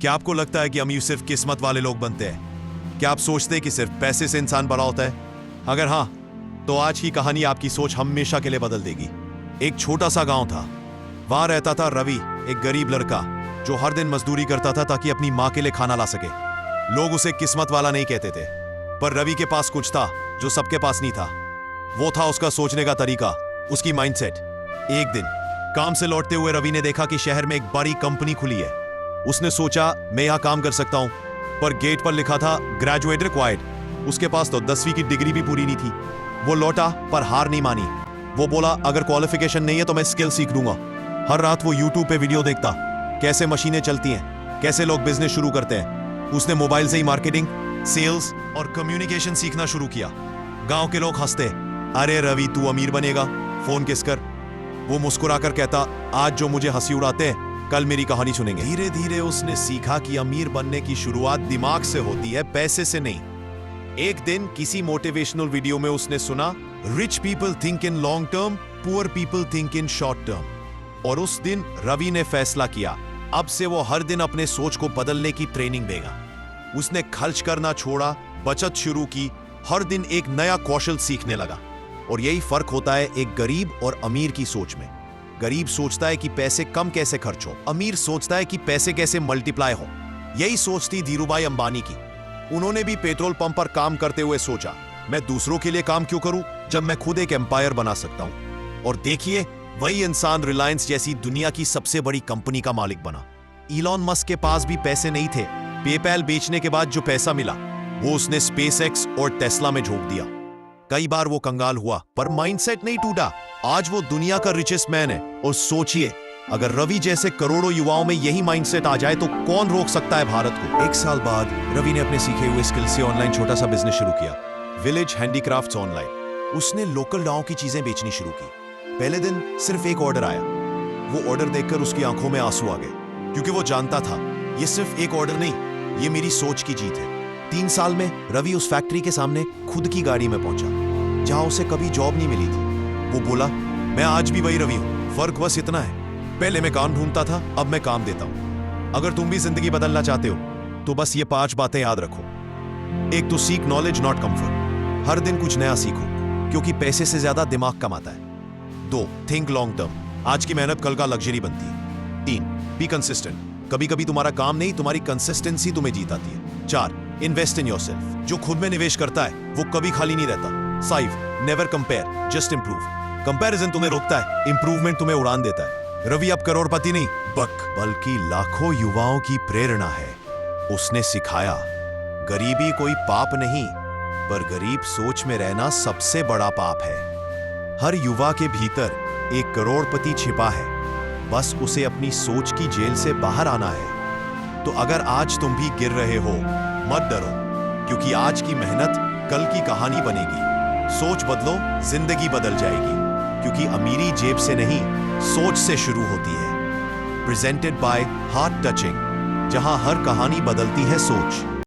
क्या आपको लगता है कि अमीर सिर्फ किस्मत वाले लोग बनते हैं? क्या आप सोचते हैं कि सिर्फ पैसे से इंसान बड़ा होता है? अगर हाँ, तो आज की कहानी आपकी सोच हमेशा के लिए बदल देगी। एक छोटा सा गांव था। वहां रहता था रवि, एक गरीब लड़का जो हर दिन मजदूरी करता था ताकि अपनी मां के लिए खाना ला सके। लोग उसे किस्मत वाला नहीं कहते थे, पर रवि के पास कुछ था जो सबके पास नहीं था। वो था उसका सोचने का तरीका, उसकी माइंडसेट। एक दिन काम से लौटते हुए रवि ने देखा कि शहर में एक बड़ी कंपनी खुली है। उसने सोचा मैं यहां काम कर सकता हूं, पर गेट पर लिखा था ग्रेजुएट रिक्वायर्ड। उसके पास तो 10वीं की डिग्री भी पूरी नहीं थी। वो लौटा पर हार नहीं मानी। वो बोला अगर क्वालिफिकेशन नहीं है तो मैं स्किल सीख लूंगा। हर रात वो यूट्यूब पे वीडियो देखता, कैसे मशीनें चलती हैं, कैसे लोग बिजनेस शुरू करते हैं। उसने मोबाइल से ही मार्केटिंग, सेल्स और कम्युनिकेशन सीखना शुरू किया। गांव के लोग हंसते, अरे रवि तू अमीर बनेगा, फोन किस कर। वो मुस्कुराकर कहता आज जो मुझे हंसी उड़ाते हैं कल मेरी कहानी सुनेंगे। धीरे धीरे उसने सीखा कि अमीर बनने की शुरुआत दिमाग से होती है, पैसे से नहीं। एक दिन किसी मोटिवेशनल वीडियो में उसने सुना rich people think in long term, poor people think in short term. और उस दिन रवि ने फैसला किया अब से वो हर दिन अपने सोच को बदलने की ट्रेनिंग देगा। उसने खर्च करना छोड़ा, बचत शुरू की, हर दिन एक नया कौशल सीखने लगा। और यही फर्क होता है एक गरीब और अमीर की सोच में। गरीब सोचता है कि पैसे कम कैसे खर्च हो, अमीर सोचता है कि पैसे कैसे मल्टीप्लाई हो। यही सोच थी धीरूभाई अंबानी की। उन्होंने भी पेट्रोल पंप पर काम करते हुए सोचा मैं दूसरों के लिए काम क्यों करूं जब मैं खुद एक एम्पायर बना सकता हूं। और देखिए वही इंसान रिलायंस जैसी दुनिया की सबसे बड़ी कंपनी का मालिक बना। इलॉन मस्क के पास भी पैसे नहीं थे। पेपैल बेचने के बाद जो पैसा मिला वो उसने स्पेसएक्स और टेस्ला में झोंक दिया। कई बार वो कंगाल हुआ पर माइंडसेट नहीं टूटा। आज वो दुनिया का रिचेस्ट मैन है। और सोचिए अगर रवि जैसे करोड़ों युवाओं में यही माइंडसेट आ जाए तो कौन रोक सकता है भारत को। 1 साल बाद रवि ने अपने सीखे हुए स्किल से ऑनलाइन छोटा सा बिजनेस शुरू किया, विलेज हैंडीक्राफ्ट्स ऑनलाइन। उसने लोकल गांव की चीजें बेचनी शुरू की। पहले दिन सिर्फ एक ऑर्डर आया। वो ऑर्डर देखकर उसकी आंखों में आंसू आ गए, क्योंकि वो जानता था ये सिर्फ एक ऑर्डर नहीं, ये मेरी सोच की जीत है। 3 साल में रवि उस फैक्ट्री के सामने खुद की गाड़ी में पहुंचा जहां उसे कभी जॉब नहीं मिली थी। वो बोला मैं आज भी वही रवि हूं, फर्क बस इतना है पहले मैं काम ढूंढता था, अब मैं काम देता हूं। अगर तुम भी जिंदगी बदलना चाहते हो तो बस ये 5 बातें याद रखो। 1 तो सीख नॉलेज नॉट कंफर्ट। हर दिन कुछ नया सीखो, क्योंकि पैसे से ज्यादा दिमाग कमाता है। 2 थिंक लॉन्ग टर्म। आज की मेहनत कल का लग्जरी बनती है। 3 बी कंसिस्टेंट। कभी कभी तुम्हारा काम नहीं, तुम्हारी कंसिस्टेंसी तुम्हें जीत आती है। 4 इन्वेस्ट इन योरसेल्फ। जो खुद में निवेश करता है वो कभी खाली नहीं रहता। 5 never compare, just improve. Comparison तुम्हें रोकता है, इंप्रूवमेंट तुम्हें उड़ान देता है। रवि अब करोड़पति नहीं बल्कि लाखों युवाओं की प्रेरणा है। उसने सिखाया गरीबी कोई पाप नहीं, पर गरीब सोच में रहना सबसे बड़ा पाप है। हर युवा के भीतर एक करोड़पति छिपा है, बस उसे अपनी सोच की जेल से बाहर आना है। तो अगर आज तुम भी गिर रहे हो मत डरो, क्योंकि आज की मेहनत कल की कहानी बनेगी। सोच बदलो, जिंदगी बदल जाएगी, क्योंकि अमीरी जेब से नहीं सोच से शुरू होती है। प्रेजेंटेड बाय हार्ट टचिंग, जहां हर कहानी बदलती है सोच।